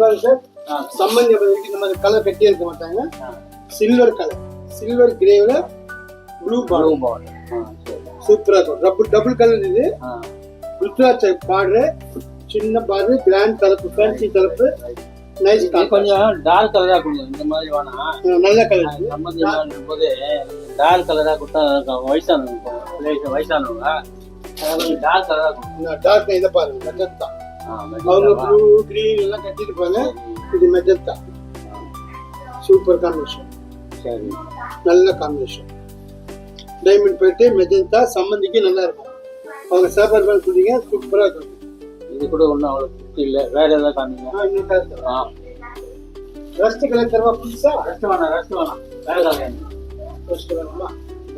பாருங்க சார், சம்மந்தி இந்த மாதிரி கலர் கட்டி இருக்க மாட்டாங்க. சில்வர் கலர், சில்வர் கிரேவ்ல ப்ளூ பார்டர். சூப்பரா இருக்கும். டபுள் கலர் இது. ருத்ராட்ச பார்டர், சின்ன பார்டர், கிராண்ட் கலப்பு, ஃபேன்சி கலப்பு, நைஸ். கொஞ்சம் டார்க் கலரா கொடுங்க. இந்த மாதிரி வேணா நல்ல கலர். சம்மந்தி போது டார்க் கலரா கொடுத்தா வயசானவங்க டார்க் கலரா கொடுங்க. டார்க் இதை பாருங்க, மெஜந்தா. அவங்க ப்ளூ கிரீன் எல்லாம் கட்டிட்டு போங்க. இது மெஜந்தா. Super combination. சரி, நல்ல காம்பினேஷன். டைமண்ட் போயிட்டு மெஜந்தா சம்மந்திக்கு நல்லா இருக்கும். அவங்க சேப்பர் மேல் சொல்றீங்க, சூப்பரா இருக்கும். இது கூட ஒன்றும் அவ்வளோ திருப்தி இல்லை. வேற ஏதாவது காமிங்க. ரஸ்ட் கலர் தரவா புதுசா? ரெஸ்ட் வேணாம் வேற கலர். ரஸ்ட் வேணுமா?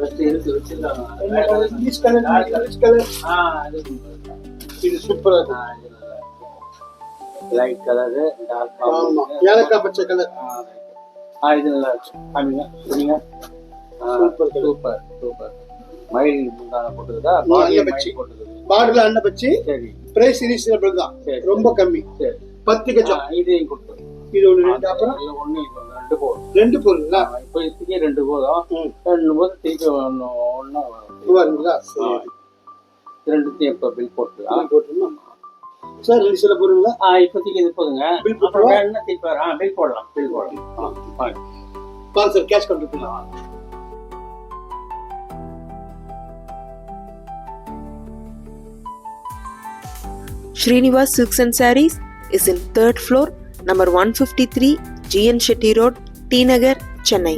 ரெஸ்ட் இருக்கு, வச்சிருக்காங்க. என்ன கலர்? English colour. இது சூப்பரா இருக்கும். Light colour, dark. ஆமா, ஏலக்காய் பச்சை கலர். இது நல்லா இருக்கு. காமிங்க, புரியுங்க. சூப்பர். மயில் முந்தான போட்டுருக்கா? போட்டுருக்கு. பார்டர்ல அண்ண பச்சி. சரி. பிரைஸ் ரீசனபிள் தான், ரொம்ப கம்மி. சரி, 10 கஜம். இதையும் கொடுத்து. இது ஒன்று, ரெண்டு. அப்புறம் ஒன்று, 2 போதும். 2 போதுங்களா? இப்போ இதுக்கே 2 போதும். 2 போது திருப்பி ஒன்று வருங்களா? ரெண்டுத்தையும் இப்போ பில் போட்டுக்கலாம். போட்டுருமா சார்? சில பொருளுங்களா? இப்போதைக்கு இது போதுங்க. பில் போட்டுருவா? திருப்பி பில் போடலாம். வாங்க சார், கேஷ் கவுண்டர் பண்ணலாம். Srinivas Silks and Sarees is in 3rd floor, number 153, GN Shetty Road, T Nagar, Chennai.